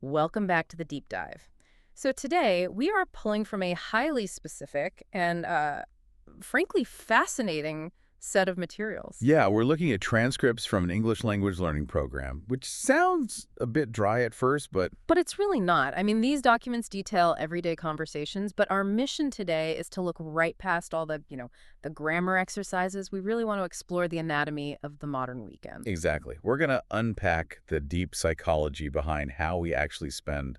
Welcome back to the deep dive. So today we are pulling from a highly specific and frankly fascinating set of materials. Yeah, we're looking at transcripts from an English language learning program, which sounds a bit dry at first, but But it's really not. I mean, these documents detail everyday conversations, but our mission today is to look right past all the grammar exercises. We really want to explore the anatomy of the modern weekend. exactly. We're going to unpack the deep psychology behind how we actually spend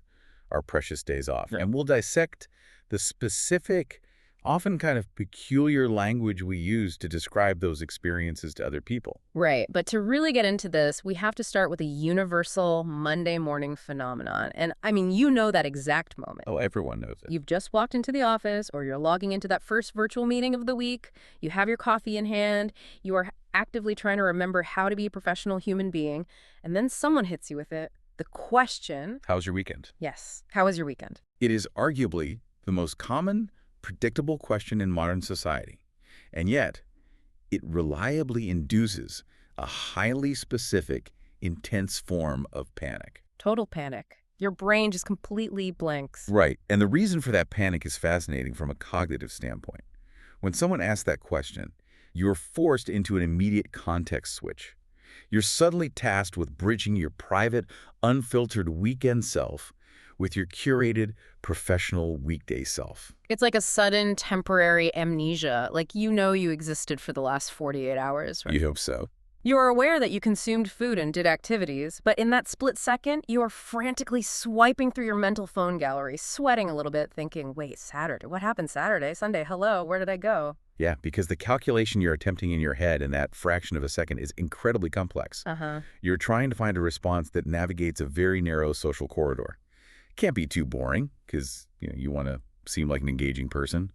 our precious days off. Yeah. And we'll dissect the specific, often kind of peculiar language we use to describe those experiences to other people. Right. But to really get into this, we have to start with a universal Monday morning phenomenon. And I mean, you know that exact moment. Oh, everyone knows it. You've just walked into the office or you're logging into that first virtual meeting of the week. You have your coffee in hand. You are actively trying to remember how to be a professional human being. And then someone hits you with it. The question, How's your weekend? yes, how was your weekend? It is arguably the most common, predictable question in modern society. And yet, it reliably induces a highly specific, intense form of panic. Total panic. Your brain just completely blanks. Right. And the reason for that panic is fascinating from a cognitive standpoint. When someone asks that question, you're forced into an immediate context switch. You're suddenly tasked with bridging your private, unfiltered weekend self with your curated, professional weekday self. It's like a sudden temporary amnesia, like you know you existed for the last 48 hours, right? You hope so. You're aware that you consumed food and did activities, but in that split second, you are frantically swiping through your mental phone gallery, sweating a little bit, thinking, wait, Saturday? What happened Saturday? Sunday? Hello? Where did I go? Yeah, because the calculation you're attempting in your head in that fraction of a second is incredibly complex. Uh-huh. You're trying to find a response that navigates a very narrow social corridor. Can't be too boring, because you want to seem like an engaging person,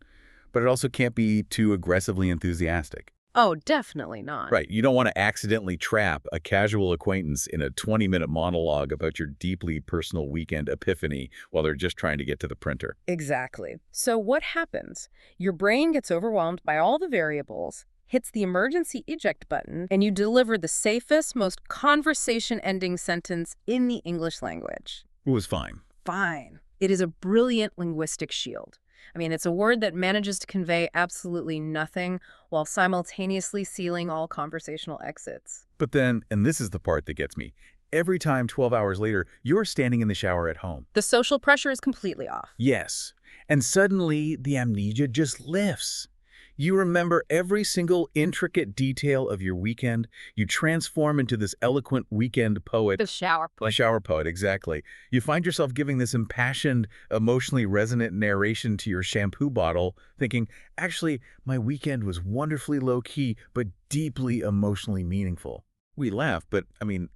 but it also can't be too aggressively enthusiastic. Oh, definitely not. Right, you don't want to accidentally trap a casual acquaintance in a 20-minute monologue about your deeply personal weekend epiphany while they're just trying to get to the printer. Exactly. So what happens? Your brain gets overwhelmed by all the variables, hits the emergency eject button, and you deliver the safest, most conversation-ending sentence in the English language. It was fine. Fine. It is a brilliant linguistic shield. I mean, it's a word that manages to convey absolutely nothing while simultaneously sealing all conversational exits. But then, and this is the part that gets me, every time 12 hours later, you're standing in the shower at home. The social pressure is completely off. Yes. And suddenly, the amnesia just lifts. You remember every single intricate detail of your weekend. You transform into this eloquent weekend poet. The shower. A shower poet, exactly. You find yourself giving this impassioned, emotionally resonant narration to your shampoo bottle, thinking, actually, my weekend was wonderfully low-key, but deeply emotionally meaningful. We laugh, but, I mean,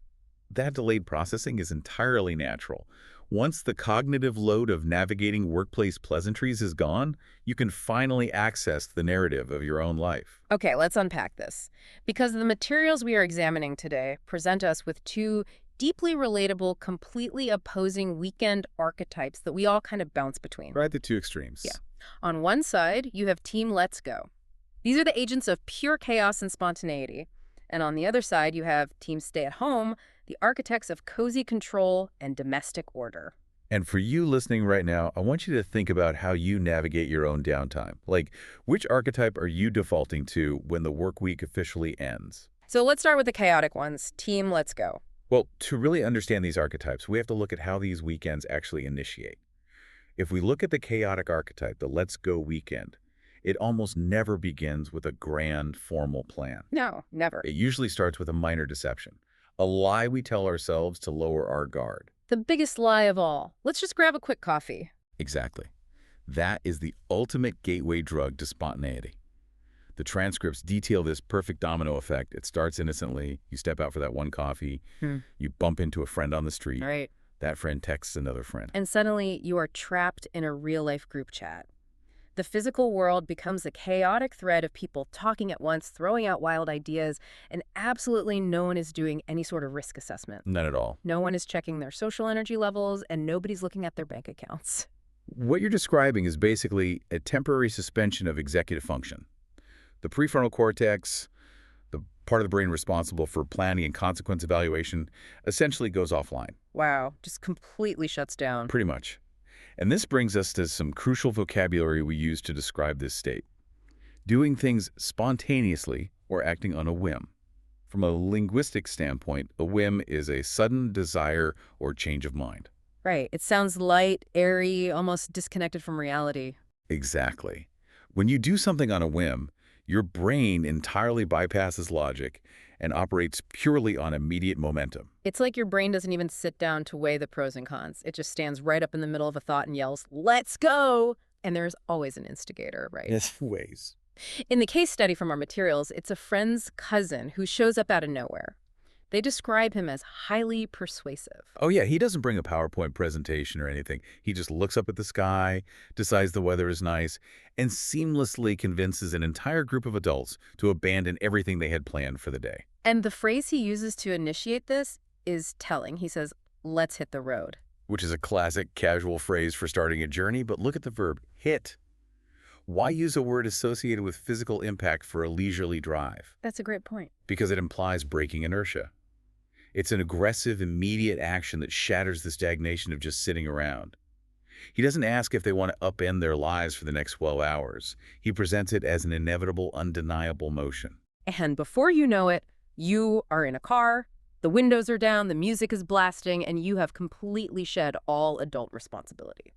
that delayed processing is entirely natural. Once the cognitive load of navigating workplace pleasantries is gone, you can finally access the narrative of your own life. Okay, let's unpack this. Because the materials we are examining today present us with two deeply relatable, completely opposing weekend archetypes that we all kind of bounce between. Right, the two extremes. Yeah. On one side, you have Team Let's Go. These are the agents of pure chaos and spontaneity. And on the other side, you have Team Stay at Home, the architects of cozy control and domestic order. And for you listening right now, I want you to think about how you navigate your own downtime. Like, which archetype are you defaulting to when the work week officially ends? So let's start with the chaotic ones. Team Let's Go. Well, to really understand these archetypes, we have to look at how these weekends actually initiate. If we look at the chaotic archetype, the Let's Go weekend, it almost never begins with a grand, formal plan. No, never. It usually starts with a minor deception, a lie we tell ourselves to lower our guard. The biggest lie of all. Let's just grab a quick coffee. Exactly. That is the ultimate gateway drug to spontaneity. The transcripts detail this perfect domino effect. It starts innocently. You step out for that one coffee. You bump into a friend on the street. Right. That friend texts another friend. And suddenly you are trapped in a real-life group chat. The physical world becomes a chaotic thread of people talking at once, throwing out wild ideas, and absolutely no one is doing any sort of risk assessment. None at all. No one is checking their social energy levels, and nobody's looking at their bank accounts. What you're describing is basically a temporary suspension of executive function. The prefrontal cortex, the Part of the brain responsible for planning and consequence evaluation essentially goes offline, Wow, just completely shuts down. pretty much. And this brings us to some crucial vocabulary we use to describe this state. Doing things spontaneously or acting on a whim. From a linguistic standpoint, a whim is a sudden desire or change of mind. Right. It sounds light, airy, almost disconnected from reality. Exactly. When you do something on a whim, your brain entirely bypasses logic and operates purely on immediate momentum. It's like your brain doesn't even sit down to weigh the pros and cons. It just stands right up in the middle of a thought and yells, "Let's go!" And there's always an instigator, right? Yes, ways. In the case study from our materials, it's a friend's cousin who shows up out of nowhere. They describe him as highly persuasive. Oh yeah, he doesn't bring a PowerPoint presentation or anything. He just looks up at the sky, decides the weather is nice, and seamlessly convinces an entire group of adults to abandon everything they had planned for the day. And the phrase he uses to initiate this is telling. He says, "Let's hit the road." Which is a classic casual phrase for starting a journey, but look at the verb, hit. Why use a word associated with physical impact for a leisurely drive? That's a great point. Because it implies breaking inertia. It's an aggressive, immediate action that shatters the stagnation of just sitting around. He doesn't ask if they want to upend their lives for the next 12 hours. He presents it as an inevitable, undeniable motion. And before you know it, you are in a car, the windows are down, the music is blasting, and you have completely shed all adult responsibility.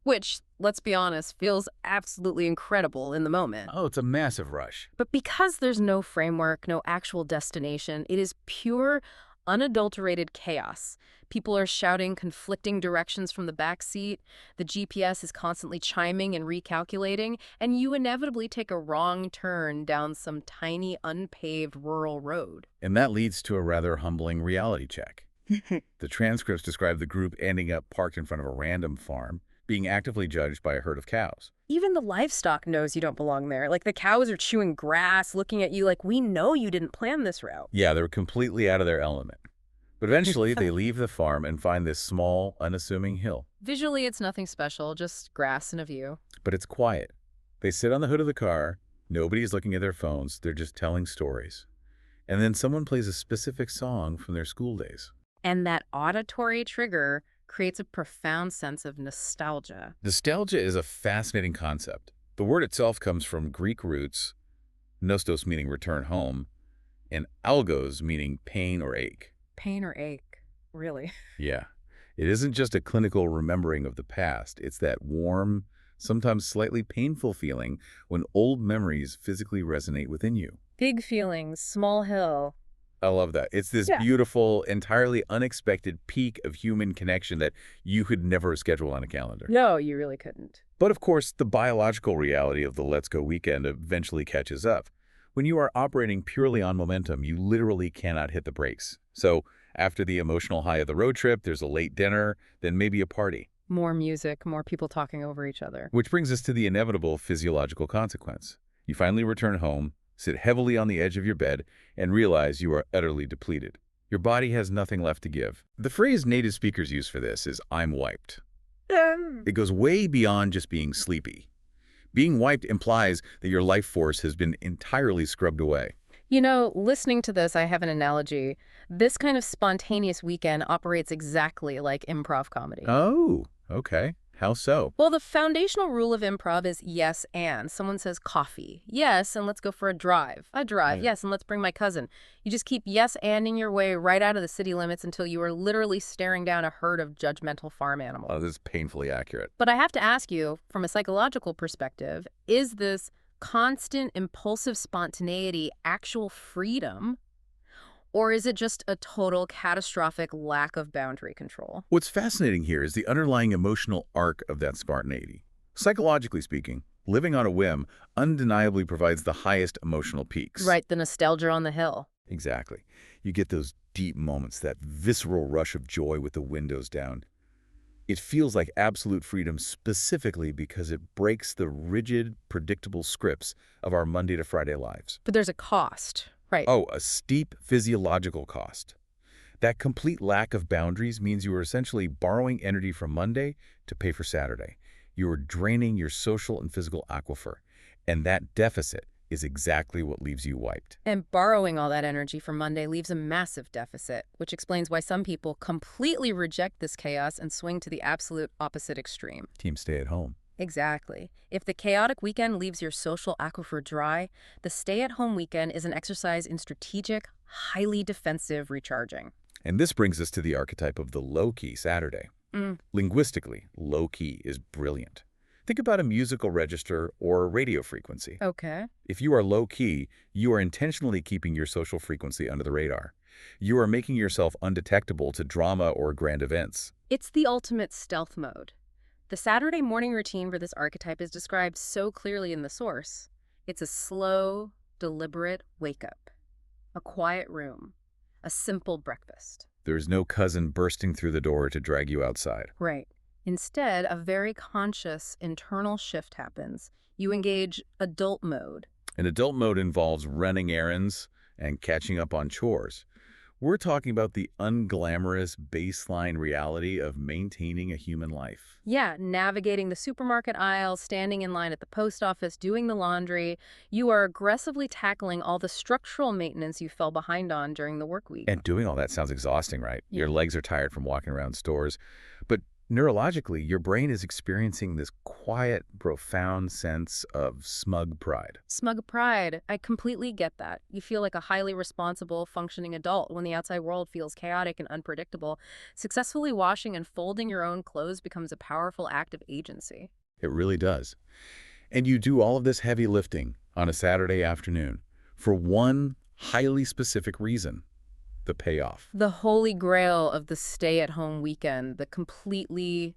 Which, let's be honest, feels absolutely incredible in the moment. Oh, it's a massive rush. But because there's no framework, no actual destination, it is pure, unadulterated chaos. People are shouting conflicting directions from the back seat, the GPS is constantly chiming and recalculating, and you inevitably take a wrong turn down some tiny, unpaved rural road. And that leads to a rather humbling reality check. The transcripts describe the group ending up parked in front of a random farm, being actively judged by a herd of cows. Even the livestock knows you don't belong there. Like the cows are chewing grass, looking at you like, "We know you didn't plan this route." Yeah, they're completely out of their element. But eventually, they leave the farm and find this small, unassuming hill. Visually, it's nothing special, just grass and a view. But it's quiet. They sit on the hood of the car. Nobody's looking at their phones. They're just telling stories. And then someone plays a specific song from their school days. And that auditory trigger creates a profound sense of nostalgia. Nostalgia is a fascinating concept. The word itself comes from Greek roots, nostos meaning return home, and algos meaning pain or ache. Pain or ache, really. Yeah, it isn't just a clinical remembering of the past. It's that warm, sometimes slightly painful feeling when old memories physically resonate within you. Big feelings, small hill. I love that. It's this Yeah. beautiful, entirely unexpected peak of human connection that you could never schedule on a calendar. No, you really couldn't. But of course, the biological reality of the Let's Go weekend eventually catches up. When you are operating purely on momentum, you literally cannot hit the brakes. So after the emotional high of the road trip, there's a late dinner, then maybe a party. More music, more people talking over each other. Which brings us to the inevitable physiological consequence. You finally return home, sit heavily on the edge of your bed, and realize you are utterly depleted. Your body has nothing left to give. The phrase native speakers use for this is, "I'm wiped." It goes way beyond just being sleepy. Being wiped implies that your life force has been entirely scrubbed away. You know, listening to this, I have an analogy. This kind of spontaneous weekend operates exactly like improv comedy. Oh, okay. How so? Well, the foundational rule of improv is yes and. Someone says coffee. Yes, and let's go for a drive. A drive. Right. Yes, and let's bring my cousin. You just keep yes anding your way right out of the city limits until you are literally staring down a herd of judgmental farm animals. Oh, this is painfully accurate. But I have to ask you, from a psychological perspective, is this constant impulsive spontaneity actual freedom? Or is it just a total catastrophic lack of boundary control? What's fascinating here is the underlying emotional arc of that spontaneity. Psychologically speaking, living on a whim undeniably provides the highest emotional peaks. Right, the nostalgia on the hill. Exactly. You get those deep moments, that visceral rush of joy with the windows down. It feels like absolute freedom specifically because it breaks the rigid, predictable scripts of our Monday to Friday lives. But there's a cost, right? Oh, a steep physiological cost. That complete lack of boundaries means you are essentially borrowing energy from Monday to pay for Saturday. You are draining your social and physical aquifer, and that deficit is exactly what leaves you wiped. And borrowing all that energy from Monday leaves a massive deficit, which explains why some people completely reject this chaos and swing to the absolute opposite extreme. Team stay at home. Exactly. If the chaotic weekend leaves your social aquifer dry, the stay-at-home weekend is an exercise in strategic, highly defensive recharging. And this brings us to the archetype of the low-key Saturday. Linguistically, low-key is brilliant. Think about a musical register or a radio frequency. Okay. If you are low-key, you are intentionally keeping your social frequency under the radar. You are making yourself undetectable to drama or grand events. It's the ultimate stealth mode. The Saturday morning routine for this archetype is described so clearly in the source. It's a slow, deliberate wake-up, a quiet room, a simple breakfast. There's no cousin bursting through the door to drag you outside. Right. Instead, a very conscious internal shift happens. You engage adult mode. And adult mode involves running errands and catching up on chores. We're talking about the unglamorous baseline reality of maintaining a human life. Yeah, navigating the supermarket aisle, standing in line at the post office, doing the laundry. You are aggressively tackling all the structural maintenance you fell behind on during the work week. And doing all that sounds exhausting, right? Yeah. Your legs are tired from walking around stores. But neurologically, your brain is experiencing this quiet, profound sense of smug pride. Smug pride. I completely get that. You feel like a highly responsible, functioning adult when the outside world feels chaotic and unpredictable. Successfully washing and folding your own clothes becomes a powerful act of agency. It really does. And you do all of this heavy lifting on a Saturday afternoon for one highly specific reason: the payoff. The holy grail of the stay-at-home weekend, the completely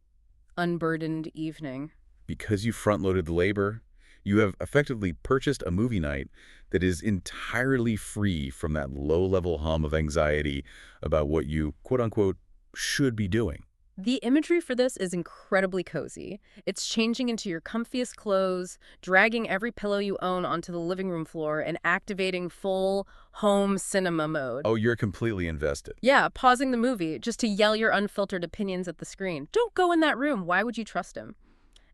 unburdened evening. Because you front-loaded the labor, you have effectively purchased a movie night that is entirely free from that low-level hum of anxiety about what you, quote-unquote, should be doing. The imagery for this is incredibly cozy. It's changing into your comfiest clothes, dragging every pillow you own onto the living room floor, and activating full home cinema mode. Oh, you're completely invested. Yeah, pausing the movie just to yell your unfiltered opinions at the screen. Don't go in that room. Why would you trust him?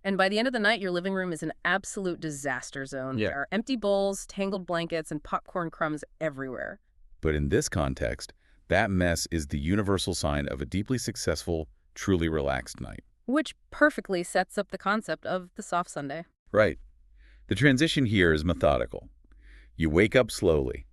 And by the end of the night, your living room is an absolute disaster zone. Yeah. There are empty bowls, tangled blankets, and popcorn crumbs everywhere. But in this context, that mess is the universal sign of a deeply successful, truly relaxed night. Which perfectly sets up the concept of the soft Sunday. Right. The transition here is methodical. You wake up slowly.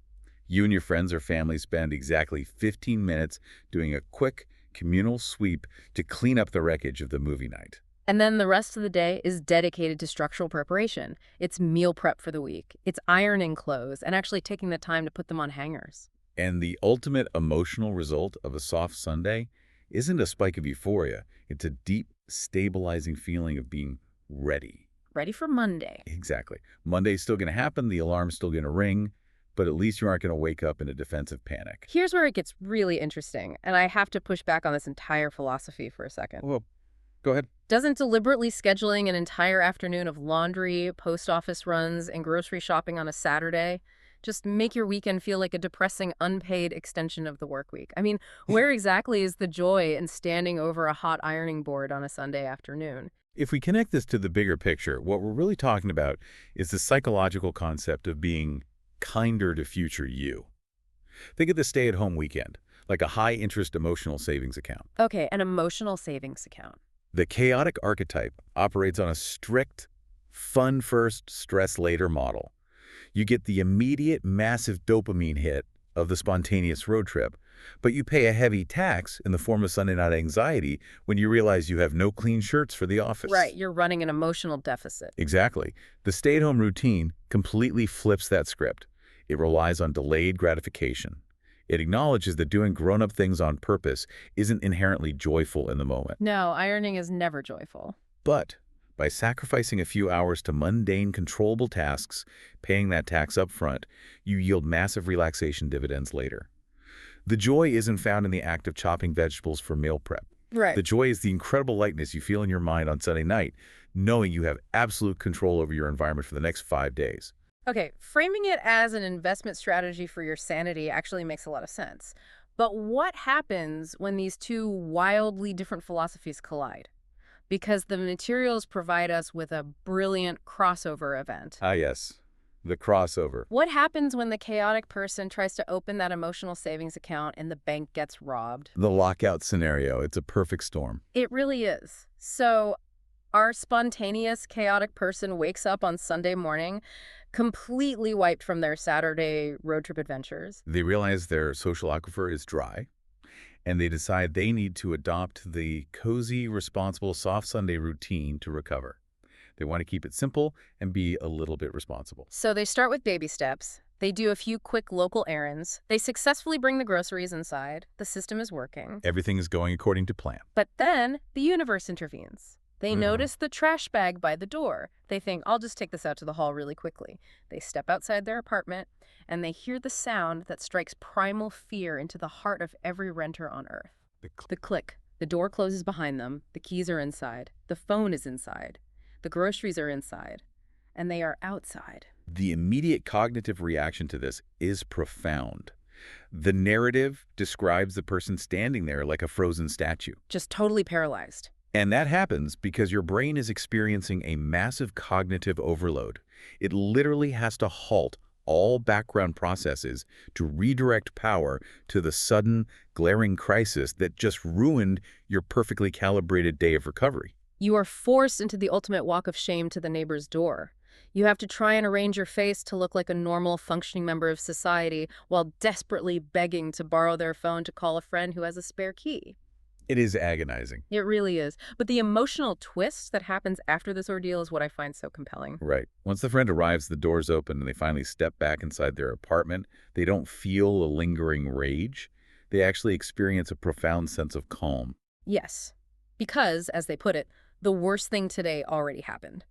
You and your friends or family spend exactly 15 minutes doing a quick communal sweep to clean up the wreckage of the movie night. And then the rest of the day is dedicated to structural preparation. It's meal prep for the week. It's ironing clothes and actually taking the time to put them on hangers. And the ultimate emotional result of a soft Sunday isn't a spike of euphoria. It's a deep, stabilizing feeling of being ready. Ready for Monday. Exactly. Monday's still going to happen. The alarm's still going to ring. But at least you aren't going to wake up in a defensive panic. Here's where it gets really interesting, and I have to push back on this entire philosophy for a second. Well, go ahead. Doesn't deliberately scheduling an entire afternoon of laundry, post office runs, and grocery shopping on a Saturday just make your weekend feel like a depressing, unpaid extension of the work week? I mean, where exactly is the joy in standing over a hot ironing board on a Sunday afternoon? If we connect this to the bigger picture, what we're really talking about is the psychological concept of being kinder to future you. Think of the stay-at-home weekend, like a high-interest emotional savings account. Okay, an emotional savings account. The chaotic archetype operates on a strict, fun-first, stress-later model. You get the immediate, massive dopamine hit of the spontaneous road trip, but you pay a heavy tax in the form of Sunday night anxiety when you realize you have no clean shirts for the office. Right, you're running an emotional deficit. Exactly. The stay-at-home routine completely flips that script. It relies on delayed gratification. It acknowledges that doing grown-up things on purpose isn't inherently joyful in the moment. No, ironing is never joyful. But by sacrificing a few hours to mundane, controllable tasks, paying that tax up front, you yield massive relaxation dividends later. The joy isn't found in the act of chopping vegetables for meal prep. Right. The joy is the incredible lightness you feel in your mind on Sunday night, knowing you have absolute control over your environment for the next 5 days. Okay, framing it as an investment strategy for your sanity actually makes a lot of sense. But what happens when these two wildly different philosophies collide? Because the materials provide us with a brilliant crossover event. Ah, yes. the crossover. What happens when the chaotic person tries to open that emotional savings account and the bank gets robbed? The lockout scenario, it's a perfect storm. It really is. So our spontaneous, chaotic person wakes up on Sunday morning completely wiped from their Saturday road trip adventures. They realize their social aquifer is dry, and they decide they need to adopt the cozy, responsible, soft Sunday routine to recover. They want to keep it simple and be a little bit responsible. So they start with baby steps. They do a few quick local errands. They successfully bring the groceries inside. The system is working. Everything is going according to plan. But then the universe intervenes. They notice the trash bag by the door. They think, I'll just take this out to the hall really quickly. They step outside their apartment, and they hear the sound that strikes primal fear into the heart of every renter on Earth. The click. The door closes behind them. The keys are inside. The phone is inside. The groceries are inside. And they are outside. The immediate cognitive reaction to this is profound. The narrative describes the person standing there like a frozen statue. Just totally paralyzed. And that happens because your brain is experiencing a massive cognitive overload. It literally has to halt all background processes to redirect power to the sudden, glaring crisis that just ruined your perfectly calibrated day of recovery. You are forced into the ultimate walk of shame to the neighbor's door. You have to try and arrange your face to look like a normal, functioning member of society while desperately begging to borrow their phone to call a friend who has a spare key. It is agonizing. It really is. But the emotional twist that happens after this ordeal is what I find so compelling. Right. Once the friend arrives, the door's open, and they finally step back inside their apartment. They don't feel a lingering rage. They actually experience a profound sense of calm. Yes. Because, as they put it, the worst thing today already happened.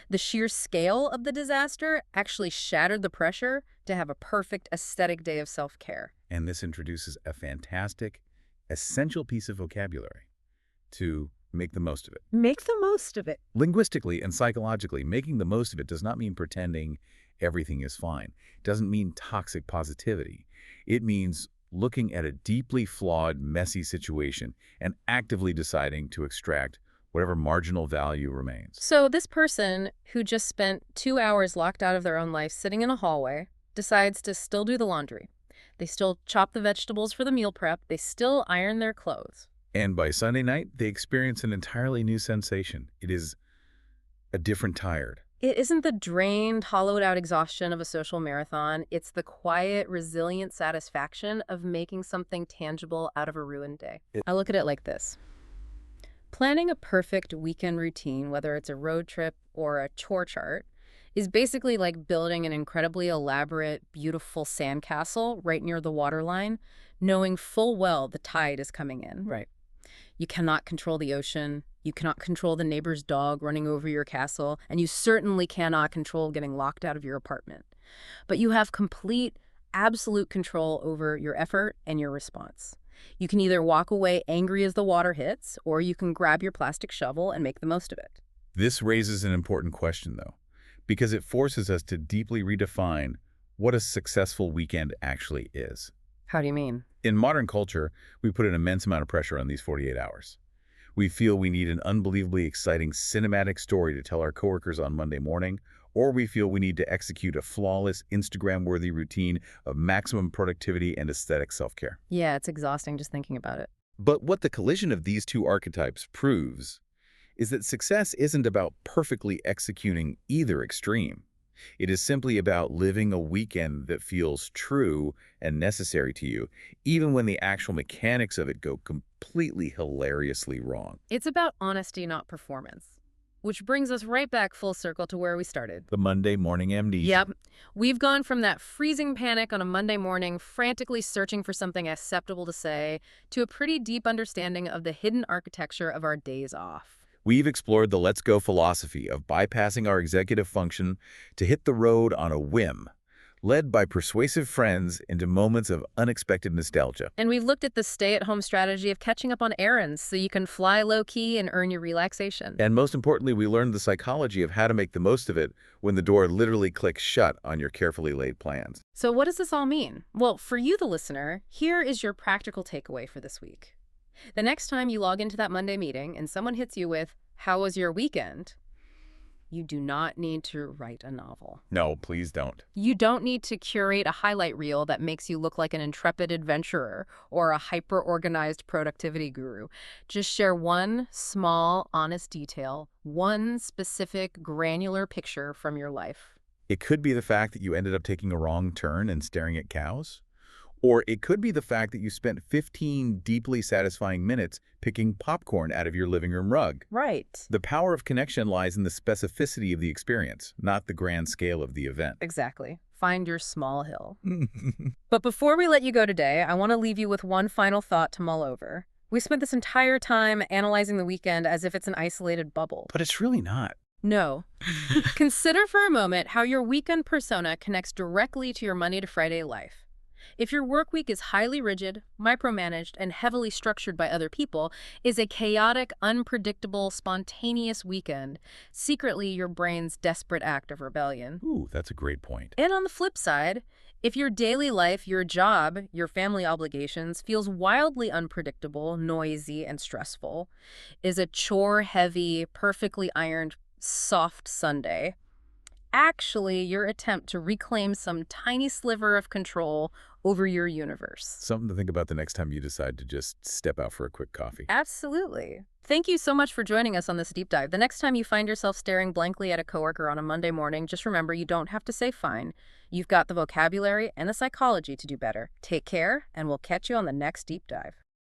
The sheer scale of the disaster actually shattered the pressure to have a perfect aesthetic day of self-care. And this introduces a fantastic, essential piece of vocabulary to make the most of it. Make the most of it. Linguistically and psychologically, making the most of it does not mean pretending everything is fine. It doesn't mean toxic positivity. It means looking at a deeply flawed, messy situation and actively deciding to extract whatever marginal value remains. So this person who just spent 2 hours locked out of their own life sitting in a hallway decides to still do the laundry. They still chop the vegetables for the meal prep. They still iron their clothes. And by Sunday night, they experience an entirely new sensation. It is a different tired. It isn't the drained, hollowed-out exhaustion of a social marathon. It's the quiet, resilient satisfaction of making something tangible out of a ruined day. I look at it like this. Planning a perfect weekend routine, whether it's a road trip or a chore chart, is basically like building an incredibly elaborate, beautiful sandcastle right near the waterline, knowing full well the tide is coming in. Right. You cannot control the ocean. You cannot control the neighbor's dog running over your castle, and you certainly cannot control getting locked out of your apartment. But you have complete, absolute control over your effort and your response. You can either walk away angry as the water hits, or you can grab your plastic shovel and make the most of it. This raises an important question, though, because it forces us to deeply redefine what a successful weekend actually is. How do you mean? In modern culture, we put an immense amount of pressure on these 48 hours. We feel we need an unbelievably exciting cinematic story to tell our coworkers on Monday morning, or we feel we need to execute a flawless, Instagram-worthy routine of maximum productivity and aesthetic self-care. Yeah, it's exhausting just thinking about it. But what the collision of these two archetypes proves is that success isn't about perfectly executing either extreme. It is simply about living a weekend that feels true and necessary to you, even when the actual mechanics of it go completely hilariously wrong. It's about honesty, not performance. Which brings us right back full circle to where we started. The Monday morning amnesia. Yep. We've gone from that freezing panic on a Monday morning, frantically searching for something acceptable to say, to a pretty deep understanding of the hidden architecture of our days off. We've explored the let's go philosophy of bypassing our executive function to hit the road on a whim, led by persuasive friends into moments of unexpected nostalgia. And we've looked at the stay-at-home strategy of catching up on errands so you can fly low-key and earn your relaxation. And most importantly, we learned the psychology of how to make the most of it when the door literally clicks shut on your carefully laid plans. So what does this all mean? Well, for you, the listener, here is your practical takeaway for this week. The next time you log into that Monday meeting and someone hits you with, "How was your weekend?" You do not need to write a novel. No, please don't. You don't need to curate a highlight reel that makes you look like an intrepid adventurer or a hyper-organized productivity guru. Just share one small, honest detail, one specific, granular picture from your life. It could be the fact that you ended up taking a wrong turn and staring at cows. Or it could be the fact that you spent 15 deeply satisfying minutes picking popcorn out of your living room rug. Right. The power of connection lies in the specificity of the experience, not the grand scale of the event. Exactly. Find your small hill. But before we let you go today, I want to leave you with one final thought to mull over. We spent this entire time analyzing the weekend as if it's an isolated bubble. But it's really not. No. Consider for a moment how your weekend persona connects directly to your Monday to Friday life. If your work week is highly rigid, micromanaged, and heavily structured by other people, is a chaotic, unpredictable, spontaneous weekend secretly your brain's desperate act of rebellion. Ooh, that's a great point. And on the flip side, if your daily life, your job, your family obligations feels wildly unpredictable, noisy, and stressful, is a chore-heavy, perfectly ironed, soft Sunday actually your attempt to reclaim some tiny sliver of control over your universe? Something to think about the next time you decide to just step out for a quick coffee. Absolutely. Thank you so much for joining us on this deep dive. The next time you find yourself staring blankly at a coworker on a Monday morning, just remember you don't have to say fine. You've got the vocabulary and the psychology to do better. Take care, and we'll catch you on the next deep dive.